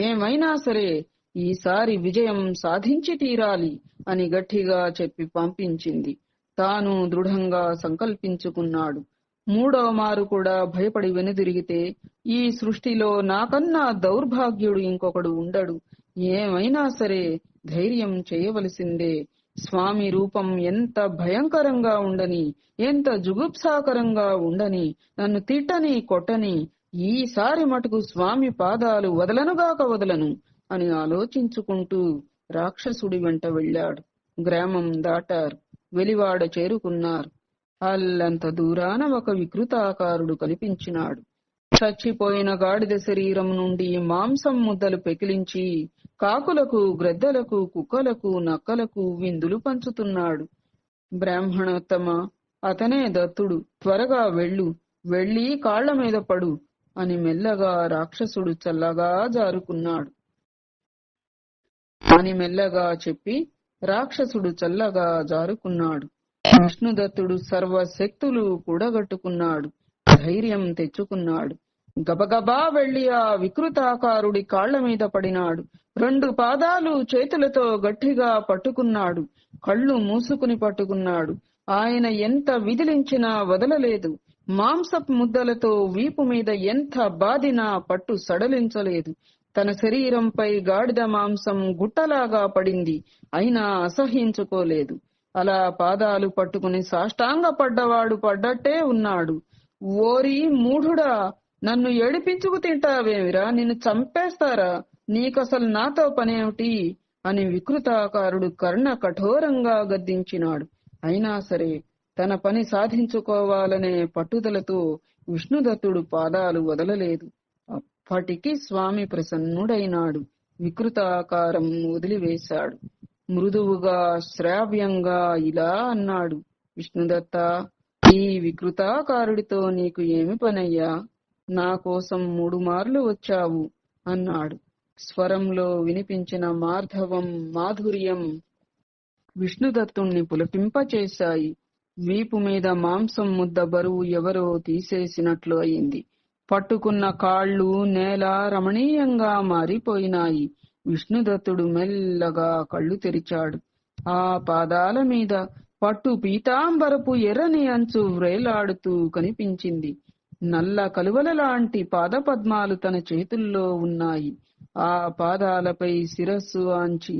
ఏమైనా సరే ఈసారి విజయం సాధించి తీరాలి అని గట్టిగా చెప్పి పంపించింది. తాను దృఢంగా సంకల్పించుకున్నాడు. 3వ మారు కూడా భయపడి వెనుదిరిగితే ఈ సృష్టిలో నాకన్నా దౌర్భాగ్యుడు ఇంకొకడు ఉండడు. ఏమైనా సరే ధైర్యం చేయవలసిందే. స్వామి రూపం ఎంత భయంకరంగా ఉండని, ఎంత జుగుప్సాకరంగా ఉండని, నన్ను తిట్టని కొట్టని, ఈసారి మటుకు స్వామి పాదాలు వదలనుగాక వదలను అని ఆలోచించుకుంటూ రాక్షసుడి వెంట వెళ్ళాడు. గ్రామం దాటారు. వెలివాడ చేరుకున్నారు. అల్లంత దూరాన ఒక వికృతాకారుడు కనిపించినాడు. చచ్చిపోయిన గాడిద శరీరం నుండి మాంసం ముద్దలు పెకిలించి కాకులకు, గ్రద్దలకు, కుక్కలకు, నక్కలకు విందులు పంచుతున్నాడు. బ్రాహ్మణోత్తమ, అతనే దత్తుడు, త్వరగా వెళ్ళి కాళ్ల మీద పడు అని మెల్లగా రాక్షసుడు చల్లగా జారుకున్నాడు. అని మెల్లగా చెప్పి రాక్షసుడు చల్లగా జారుకున్నాడు. విష్ణుదత్తుడు సర్వశక్తులు కూడగట్టుకున్నాడు. ధైర్యం తెచ్చుకున్నాడు. గబగబా వెళ్లి ఆ వికృతాకారుడి కాళ్ల మీద పడినాడు. 2 పాదాలు చేతులతో గట్టిగా పట్టుకున్నాడు. కళ్ళు మూసుకుని పట్టుకున్నాడు. ఆయన ఎంత విదిలించినా వదలలేదు. మాంసపు ముద్దలతో వీపు మీద ఎంత బాదినా పట్టు సడలించలేదు. తన శరీరంపై గాడిద మాంసం గుట్టలాగా పడింది, అయినా అసహ్యించుకోలేదు. అలా పాదాలు పట్టుకుని సాష్టాంగ పడ్డవాడు పడ్డట్టే ఉన్నాడు. ఓరి మూఢుడా, నన్ను ఏడిపించుకు తింటావేమిరా? నిన్ను చంపేస్తారా? నీకసలు నాతో పనేమిటి అని వికృతాకారుడు కర్ణ కఠోరంగా గద్దించినాడు. అయినా సరే తన పని సాధించుకోవాలనే పట్టుదలతో విష్ణుదత్తుడు పాదాలు వదలలేదు. అప్పటికి స్వామి ప్రసన్నుడైనాడు. వికృతాకారం వదిలివేశాడు. మృదువుగా శ్రావ్యంగా ఇలా అన్నాడు. విష్ణుదత్త, ఈ వికృతాకారుడితో నీకు ఏమి పనయ్యా? నా కోసం 3 మార్లు వచ్చావు అన్నాడు. స్వరంలో వినిపించిన మార్ధవం, మాధుర్యం విష్ణుదత్తుణ్ణి పులకింపచేశాయి. వీపు మీద మాంసం ముద్ద బరువు ఎవరో తీసేసినట్లు అయింది. పట్టుకున్న కాళ్ళు నేల రమణీయంగా మారిపోయినాయి. విష్ణుదత్తుడు మెల్లగా కళ్ళు తెరిచాడు. ఆ పాదాల మీద పట్టు పీతాంబరపు ఎర్రని అంచు వ్రేలాడుతూ కనిపించింది. నల్ల కలువల లాంటి పాదపద్మాలు తన చేతుల్లో ఉన్నాయి. ఆ పాదాలపై శిరస్సు ఆంచి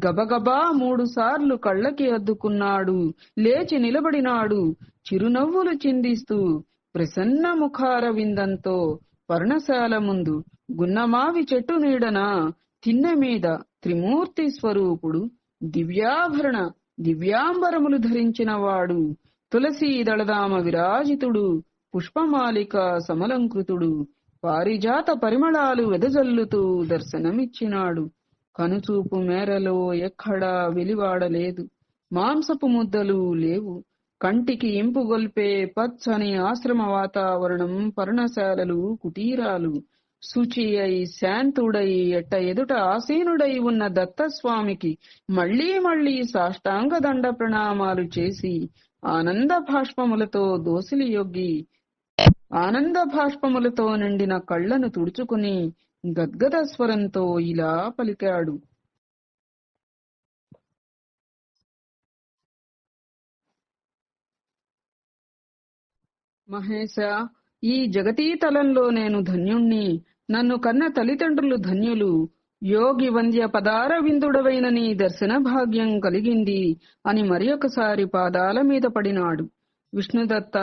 గబగబా 3 సార్లు కళ్ళకి అద్దుకున్నాడు. లేచి నిలబడినాడు. చిరునవ్వులు చిందిస్తూ ప్రసన్న ముఖార విందంతో పర్ణశాల ముందు గున్నమావి చెట్టు నీడన తిన్నె మీద త్రిమూర్తి స్వరూపుడు, దివ్యాభరణ దివ్యాంబరములు ధరించిన వాడు, తులసీ దళదామ విరాజితుడు, పుష్పమాలిక సమలంకృతుడు, పారిజాత పరిమళాలు వెదజల్లుతూ దర్శనమిచ్చినాడు. కనుచూపు మేరలో ఎక్కడా వెలివాడలేదు. మాంసపు ముద్దలు లేవు. కంటికి ఇంపుగొల్పే పచ్చని ఆశ్రమ వాతావరణం, పర్ణశాలలు, కుటీరాలు. శుచి అయి శాంతుడై ఎట్ట ఎదుట ఆసీనుడై ఉన్న దత్తస్వామికి మళ్లీ మళ్లీ సాష్టాంగ దండ ప్రణామాలు చేసి ఆనంద భాష్పములతో నిండిన కళ్లను తుడుచుకుని గద్గద స్వరంతో ఇలా పలికాడు. మహేశ, ఈ జగతీతలంలో నేను ధన్యుణ్ణి. నన్ను కన్న తల్లిదండ్రులు ధన్యులు. యోగి వంద్య పదార విందుడవైన నీ దర్శన భాగ్యం కలిగింది అని మరియొకసారి పాదాల మీద పడినాడు. విష్ణుదత్త,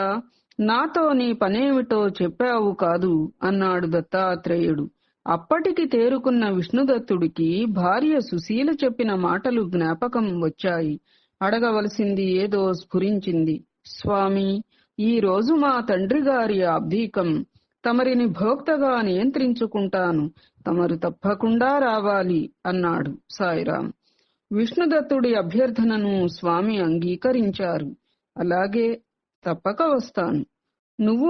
నాతో నీ పనేమిటో చెప్పావు కాదు అన్నాడు దత్తాత్రేయుడు. అప్పటికి తేరుకున్న విష్ణుదత్తుడికి భార్య సుశీల చెప్పిన మాటలు జ్ఞాపకం వచ్చాయి. అడగవలసింది ఏదో స్ఫురించింది. స్వామి, ఈ రోజు మా తండ్రి గారి అబ్దీకం. తమరిని భోక్తగా నియంత్రించుకుంటాను. తమరు తప్పకుండా రావాలి అన్నాడు సాయిరాం. విష్ణుదత్తుడి అభ్యర్థనను స్వామి అంగీకరించారు. అలాగే, తప్పక వస్తాను. నువ్వు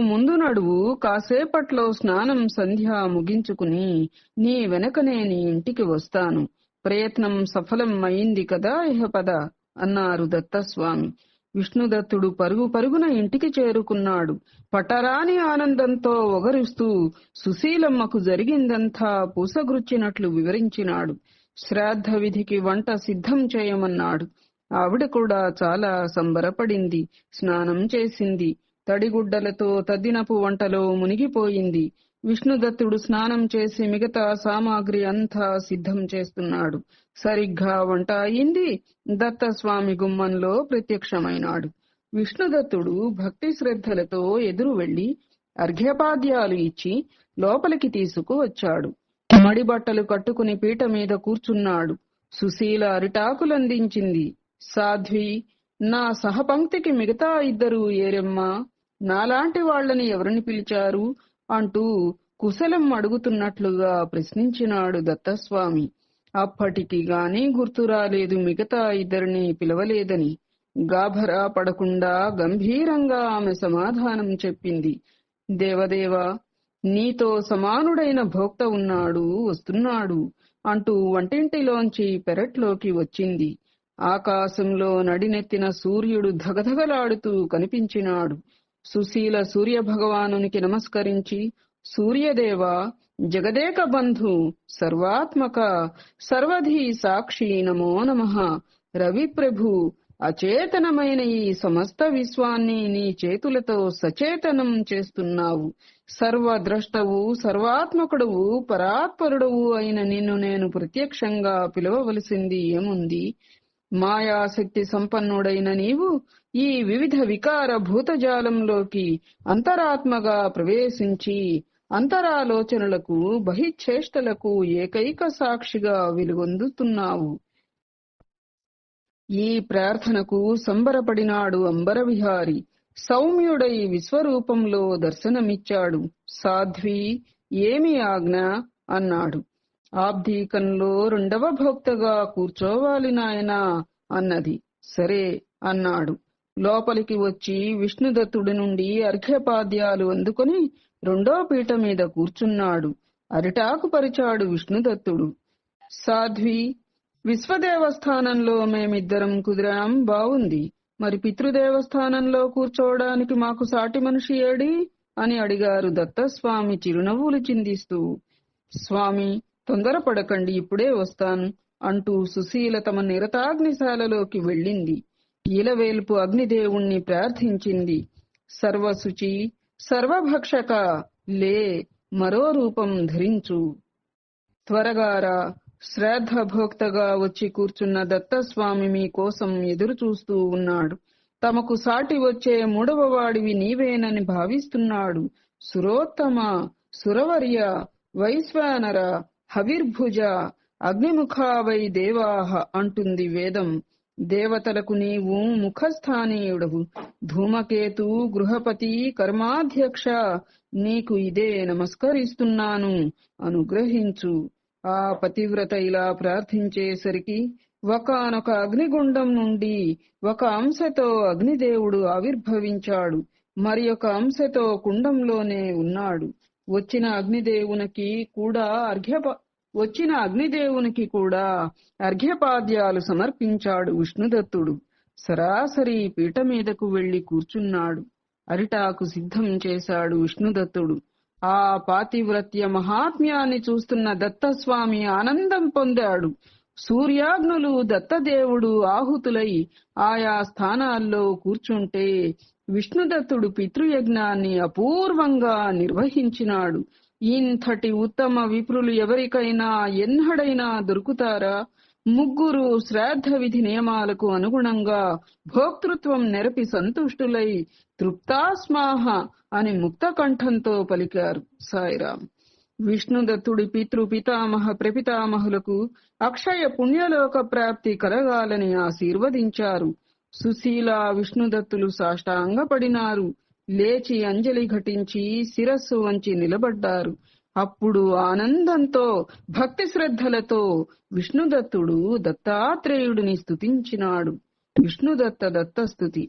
ముందు నడువు. కాసేపట్లో స్నానం సంధ్య ముగించుకుని నీ వెనకనే నీ ఇంటికి వస్తాను. ప్రయత్నం సఫలం అయింది కదా, ఇహ పద అన్నారు దత్తస్వామి. విష్ణుదత్తుడు పరుగు పరుగున ఇంటికి చేరుకున్నాడు. పట్టరాని ఆనందంతో ఒగరుస్తూ సుశీలమ్మకు జరిగిందంతా పూసగుచ్చినట్లు వివరించినాడు. శ్రాద్ధ విధికి వంట సిద్ధం చేయమన్నాడు. ఆవిడ కూడా చాలా సంబరపడింది. స్నానం చేసింది. తడిగుడ్డలతో తద్దినపు వంటలో మునిగిపోయింది. విష్ణుదత్తుడు స్నానం చేసి మిగతా సామాగ్రి అంతా సిద్ధం చేస్తున్నాడు. సరిగ్గా వంట అయింది. దత్తస్వామి గుమ్మంలో ప్రత్యక్షమైనాడు. విష్ణుదత్తుడు భక్తి శ్రద్ధలతో ఎదురు వెళ్లి అర్ఘ్యపాద్యాలు ఇచ్చి లోపలికి తీసుకువచ్చాడు. మడి బట్టలు కట్టుకుని పీట మీద కూర్చున్నాడు. సుశీల అరిటాకులందించింది. సాధ్వి, నా సహపంక్తికి మిగతా 2 ఏరెమ్మా? నాలాంటి వాళ్లని ఎవరిని పిలిచారు అంటూ కుశలం అడుగుతున్నట్లుగా ప్రశ్నించినాడు దత్తస్వామి. అప్పటికి గాని గుర్తురాలేదు మిగతా 2 పిలవలేదని. గాభరా పడకుండా గంభీరంగా ఆమె సమాధానం చెప్పింది. దేవదేవా, నీతో సమానుడైన భోక్త ఉన్నాడు, వస్తున్నాడు అంటూ వంటింటిలోంచి పెరట్లోకి వచ్చింది. ఆకాశంలో నడినెత్తిన సూర్యుడు ధగధగలాడుతూ కనిపించినాడు. సుశీల సూర్యభగవానునికి నమస్కరించి, సూర్యదేవా, జగదేక బంధు సర్వాత్మక సర్వధీ సాక్షి నమో నమః. రవి ప్రభు అచేతనమైన ఈ సమస్త విశ్వాన్ని నీ చేతులతో సచేతనం చేస్తున్నావు. సర్వద్రష్టవు సర్వాత్మకుడవు పరాత్పరుడవు అయిన నిన్ను నేను ప్రత్యక్షంగా పిలవవలసింది ఏముంది? మాయాశక్తి సంపన్నుడైన నీవు ఈ వివిధ వికార భూతజాలంలోకి అంతరాత్మగా ప్రవేశించి అంతరాలోచనలకు బహిచ్చేష్టలకు ఏకైక సాక్షిగా వెలుగొందుతున్నావు. ఈ ప్రార్థనకు సంబరపడినాడు అంబరవిహారి. సౌమ్యుడై విశ్వరూపంలో దర్శనమిచ్చాడు. సాధ్వి, ఏమి ఆజ్ఞ అన్నాడు. ఆబ్దీకంలో రెండవ భోక్తగా కూర్చోవాలి నాయనా అన్నది. సరే అన్నాడు. లోపలికి వచ్చి విష్ణుదత్తుడి నుండి అర్ఘ్యపాద్యాలు అందుకొని రెండో పీట మీద కూర్చున్నాడు. అరిటాకు పరిచాడు విష్ణుదత్తుడు. సాధ్వి, విశ్వదేవస్థానంలో మేమిద్దరం కుదిరాం, బావుంది. మరి పితృదేవస్థానంలో కూర్చోవడానికి మాకు సాటి మనిషి ఏడి అని అడిగారు దత్తస్వామి చిరునవ్వులు చిందిస్తూ. స్వామి, తొందరపడకండి, ఇప్పుడే వస్తాను అంటూ సుశీల తమ నిరతాగ్నిశాలలోకి వెళ్ళింది. ఈలవేల్పు అగ్నిదేవుణ్ణి ప్రార్థించింది. సర్వశుచి సర్వభక్షక, లే, మరో రూపం ధరించు. త్వరగారా. శ్రాద్ధభోక్తగా వచ్చి కూర్చున్న దత్తస్వామి మీకోసం ఎదురు చూస్తూ ఉన్నాడు. తమకు సాటి వచ్చే మూడవ వాడివి నీవేనని భావిస్తున్నాడు. సురోత్తమ, సురవర్య, వైశ్వానర, హవిర్భుజ, అగ్నిముఖావై దేవాహ అంటుంది వేదం. దేవతలకు నీవు ముఖస్థానీయుడవు. ధూమకేతు, గృహపతి, కర్మాధ్యక్ష, నీకు ఇదే నమస్కరిస్తున్నాను, అనుగ్రహించు. ఆ పతివ్రత ఇలా ప్రార్థించేసరికి ఒకానొక అగ్నిగుండం నుండి ఒక అంశతో అగ్నిదేవుడు ఆవిర్భవించాడు. మరి ఒక అంశతో కుండంలోనే ఉన్నాడు. వచ్చిన అగ్నిదేవునికి కూడా అర్ఘ్యపాద్యాలు సమర్పించాడు విష్ణుదత్తుడు. సరాసరి పీట మీదకు వెళ్లి కూర్చున్నాడు. అరిటాకు సిద్ధం చేశాడు విష్ణుదత్తుడు. ఆ పాతివ్రత్య మహాత్మ్యాన్ని చూస్తున్న దత్తస్వామి ఆనందం పొందాడు. సూర్యాగ్నులు దత్తదేవుడు ఆహుతులై ఆయా స్థానాల్లో కూర్చుంటే విష్ణుదత్తుడు పితృయజ్ఞాన్ని అపూర్వంగా నిర్వహించినాడు. ఇంతటి ఉత్తమ విప్రులు ఎవరికైనా ఎన్నడైనా దొరుకుతారా? ముగ్గురు శ్రాద్ధ విధి నియమాలకు అనుగుణంగా భోక్తృత్వం నెరపి సంతుష్టులై తృప్తాస్మాహ అని ముక్త కంఠంతో పలికారు. సాయిరాం. విష్ణుదత్తుడి పితృపితామహ ప్రపితామహులకు అక్షయ పుణ్యలోక ప్రాప్తి కలగాలని ఆశీర్వదించారు. సుశీల, విష్ణుదత్తులు సాష్టాంగపడినారు. లేచి అంజలి ఘటించి శిరస్సు వంచి నిలబడ్డారు. అప్పుడు ఆనందంతో భక్తి శ్రద్ధలతో విష్ణుదత్తుడు దత్తాత్రేయుడిని స్తుతించినాడు. విష్ణుదత్త దత్తస్తుతి.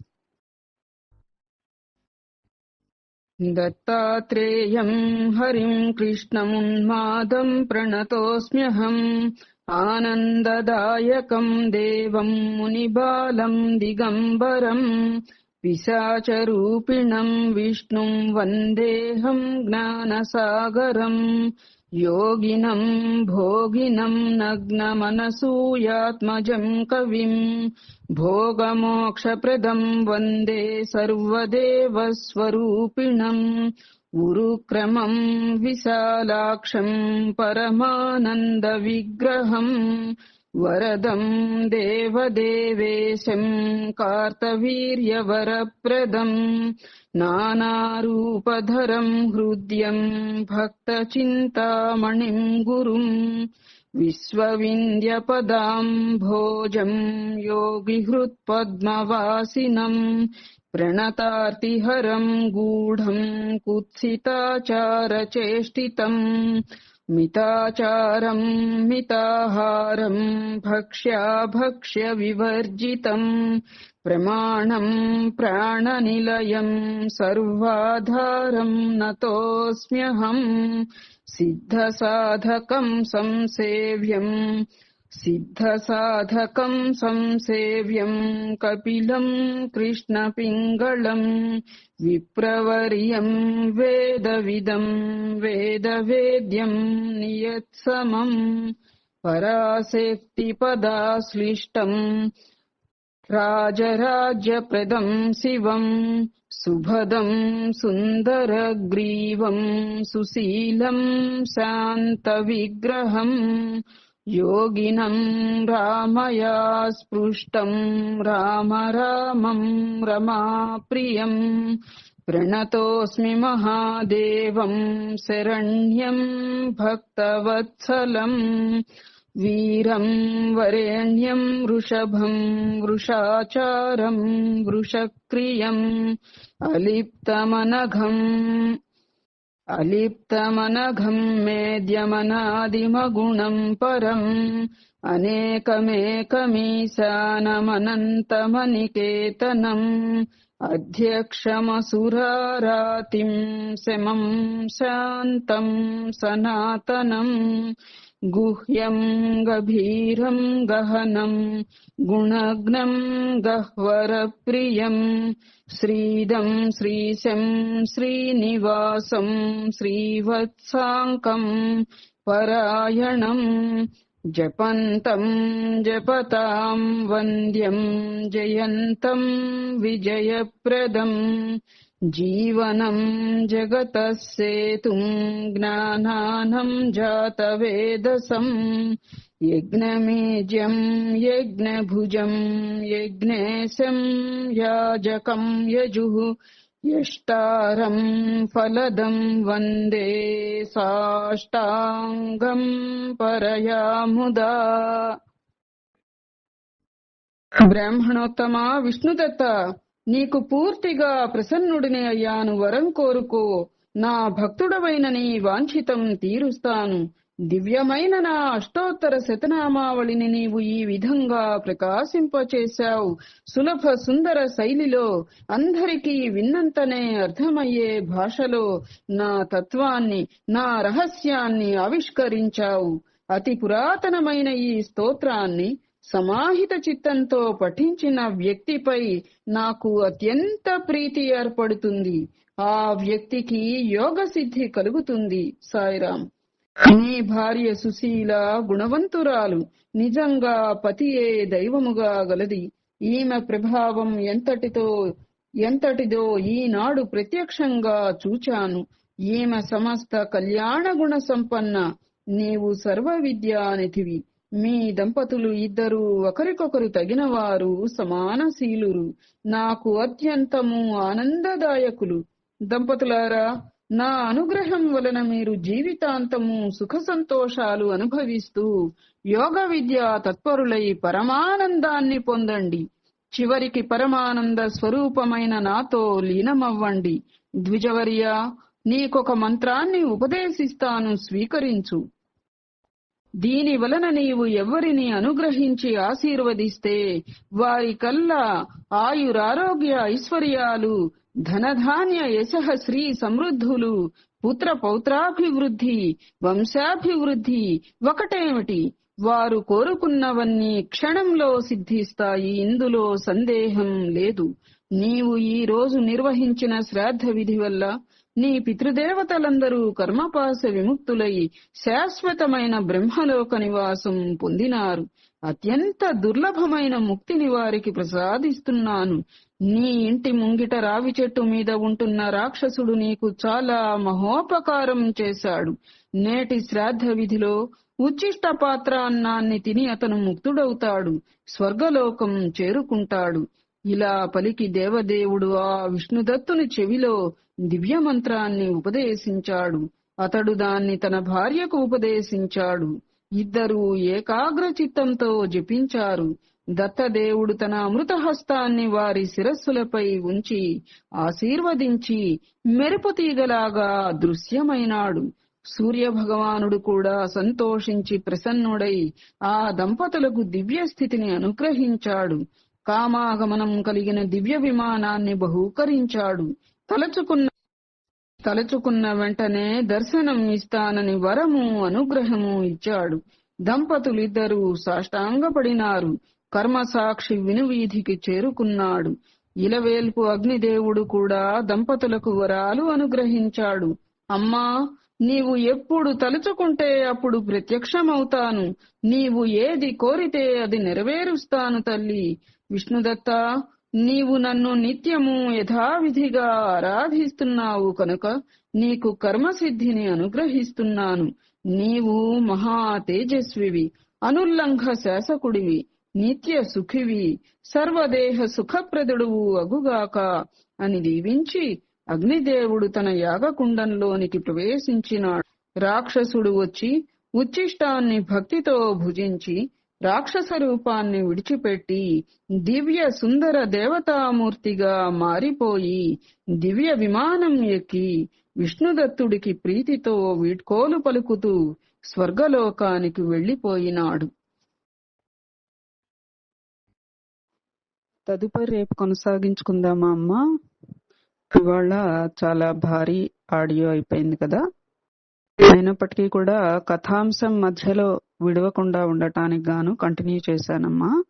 దత్తాత్రేయం హరిం కృష్ణమున్మాదం ప్రణతోస్మ్యహం. ఆనందదాయకం దేవం మునిబాలం దిగంబరం. పిశాచరూపిణం విష్ణుం వందేహం జ్ఞానసాగరం. యోగినం భోగినం నగ్నమనసూయాత్మజం కవిం. భోగమోక్షప్రదం వందే సర్వదేవస్వరూపిణం. ఉరుక్రమం విశాలాక్షం పరమానంద విగ్రహం. వరదం దేవదేవేశం కార్తవీర్యవరప్రదం. నానారూపధరం హృద్యం భక్తచింతామణిం గురుం. విశ్వవింధ్యపదాంభోజం యోగిహృత్పద్మవాసినం. ప్రణతార్తిహరం గూఢం కుత్సితాచారచేష్టితం. మితాచారం మితాహారం భక్ష్య వివర్జితం. ప్రమాణం ప్రాణనిలయం సర్వాధారం నతోస్మ్యహం. సిద్ధసాధకం సంసేవ్యం సిద్ధసాధకం సంసేవ్యం కపిలం కృష్ణపింగళం విప్రవర్యం వేదవిదం వేదవేద్యం నియత్సమం పరాశక్తిపదాశ్లిష్టం రాజరాజ్యప్రదం శివం సుభదం సుందరగ్రీవం సుశీలం శాంతవిగ్రహం యోగినం రామయా స్పృష్టం రామ రామం రమాప్రియం ప్రణతోస్మి మహాదేవం శరణ్యం భక్తవత్సలం వీరం వరేణ్యం వృషభం వృషాచారం వృషక్రియం అలిప్తమనఘం మేద్యమనాదిమగుణం పరం అనేకమేకమీశానమనంతమనికేతనం అధ్యక్షమసురారాతిం శమం శాంతం సనాతనం గుహ్యం గభీరం గహనం గుణగ్నం గహ్వరప్రియం శ్రీదం శ్రీశం శ్రీనివాసం శ్రీవత్సాంకం పరాయణం జపంతం జపతాం వంద్యం జయంతం విజయప్రదం జీవనం జగతః సేతుం జ్ఞానానం జాతవేదసం యజ్ఞమేజ్యం యజ్ఞభుజం యజ్ఞేశం యాజకం యజుః యష్టారం ఫలదం వందే సాష్టాంగం పరయాముదా. బ్రాహ్మణోత్తమ విష్ణుదత్త, నీకు పూర్తిగా ప్రసన్నుడిని అయ్యాను. వరం కోరుకో. నా భక్తుడవైన నీ వాంఛితం తీరుస్తాను. దివ్యమైన నా అష్టోత్తర శతనామావళిని నీవు ఈ విధంగా ప్రకాశింపచేశావు. సులభ సుందర శైలిలో అందరికీ విన్నంతనే అర్థమయ్యే భాషలో నా తత్వాన్ని, నా రహస్యాన్ని ఆవిష్కరించావు. అతి పురాతనమైన ఈ స్తోత్రాన్ని సమాహిత చిత్తంతో పఠించిన వ్యక్తిపై నాకు అత్యంత ప్రీతి ఏర్పడుతుంది. ఆ వ్యక్తికి యోగ సిద్ధి కలుగుతుంది. సాయిరాం. నీ భార్య సుశీల గుణవంతురాలు. నిజంగా పతియే దైవముగా గలది. ఈమె ప్రభావం ఎంతటిదో ఈనాడు ప్రత్యక్షంగా చూచాను. ఈమె సమస్త కళ్యాణ గుణ సంపన్న. నీవు సర్వ విద్యానిధివి. మీ దంపతులు ఇద్దరూ ఒకరికొకరు తగినవారు, సమానశీలురు. నాకు అత్యంతము ఆనందదాయకులు. దంపతులారా, నా అనుగ్రహం వలన మీరు జీవితాంతము సుఖ సంతోషాలు అనుభవిస్తూ యోగ విద్యా తత్పరులై పరమానందాన్ని పొందండి. చివరికి పరమానంద స్వరూపమైన నాతో లీనమవ్వండి. ద్విజవర్య, నీకొక మంత్రాన్ని ఉపదేశిస్తాను, స్వీకరించు. దీని వలన నీవు ఎవరిని అనుగ్రహించి ఆశీర్వదిస్తే వారికల్లా ఆయురారోగ్య ఐశ్వర్యాలు, ధనధాన్య యశః శ్రీ సమృద్ధులు, పుత్ర పౌత్రాభివృద్ధి, వంశాభివృద్ధి ఒకటేమిటి, వారు కోరుకున్నవన్నీ క్షణంలో సిద్ధిస్తాయి. ఇందులో సందేహం లేదు. నీవు ఈ రోజు నిర్వహించిన శ్రాద్ధ విధి వల్ల నీ పితృదేవతలందరూ కర్మపాశ విముక్తులై శాశ్వతమైన బ్రహ్మలోక నివాసం పొందినారు. అత్యంత దుర్లభమైన ముక్తిని వారికి ప్రసాదిస్తున్నాను. నీ ఇంటి ముంగిట రావి చెట్టు మీద ఉంటున్న రాక్షసుడు నీకు చాలా మహోపకారం చేశాడు. నేటి శ్రాద్ధ విధిలో ఉచ్చిష్ట పాత్ర అన్నాన్ని తిని అతను ముక్తుడవుతాడు, స్వర్గలోకం చేరుకుంటాడు. ఇలా పలికి దేవదేవుడు ఆ విష్ణుదత్తుని చెవిలో దివ్య మంత్రాన్ని ఉపదేశించాడు. అతడు దాన్ని తన భార్యకు ఉపదేశించాడు. ఇద్దరూ ఏకాగ్ర చిత్తంతో జపించారు. దత్తదేవుడు తన అమృతహస్తాన్ని వారి శిరస్సులపై ఉంచి ఆశీర్వదించి మెరుపు తీగలాగా దృశ్యమైనాడు. సూర్య భగవానుడు కూడా సంతోషించి ప్రసన్నుడై ఆ దంపతులకు దివ్య స్థితిని అనుగ్రహించాడు. కామాగమనం కలిగిన దివ్య విమానాన్ని బహూకరించాడు. తలచుకున్న వెంటనే దర్శనం ఇస్తానని వరము, అనుగ్రహము ఇచ్చాడు. దంపతులిద్దరూ సాష్టాంగపడినారు. కర్మసాక్షి వినువీధికి చేరుకున్నాడు. ఇలవేల్పు అగ్నిదేవుడు కూడా దంపతులకు వరాలు అనుగ్రహించాడు. అమ్మా, నీవు ఎప్పుడు తలుచుకుంటే అప్పుడు ప్రత్యక్షమవుతాను. నీవు ఏది కోరితే అది నెరవేరుస్తాను తల్లి. విష్ణుదత్త, నీవు నన్ను నిత్యము యథావిధిగా ఆరాధిస్తున్నావు కనుక నీకు కర్మసిద్ధిని అనుగ్రహిస్తున్నాను. నీవు మహా తేజస్వివి, అనుల్లంఘ శాసకుడివి, నిత్య సుఖివి, సర్వదేహ సుఖప్రదుడువు అగుగాక అని దీవించి అగ్నిదేవుడు తన యాగకుండంలోనికి ప్రవేశించినాడు. రాక్షసుడు వచ్చి ఉచ్ఛిష్టాన్ని భక్తితో భుజించి రాక్షస రూపాన్ని విడిచిపెట్టి దివ్య సుందర దేవతామూర్తిగా మారిపోయి దివ్య విమానం ఎక్కి విష్ణుదత్తుడికి ప్రీతితో వీడ్కోలు పలుకుతూ స్వర్గలోకానికి వెళ్లిపోయినాడు. తదుపరి రేపు కొనసాగించుకుందామా అమ్మా? ఇవాళ చాలా భారీ ఆడియో అయిపోయింది కదా. అయినప్పటికీ కూడా కథాంశం మధ్యలో విడవకుండా ఉండటానికి గాను కంటిన్యూ చేశానమ్మా.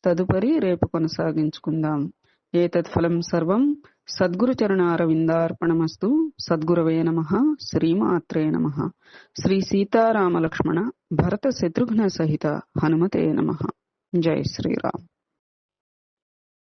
తదుపరి రేపు కొనసాగించుకుందాం. ఏతత్ఫలం సర్వం సద్గురు చరణారవిందార్పణమస్తు. సద్గురవే నమః. శ్రీమాత్రే నమః. శ్రీ సీతారామలక్ష్మణ భరత శత్రుఘ్న సహిత హనుమతే నమః. జై శ్రీరామ్.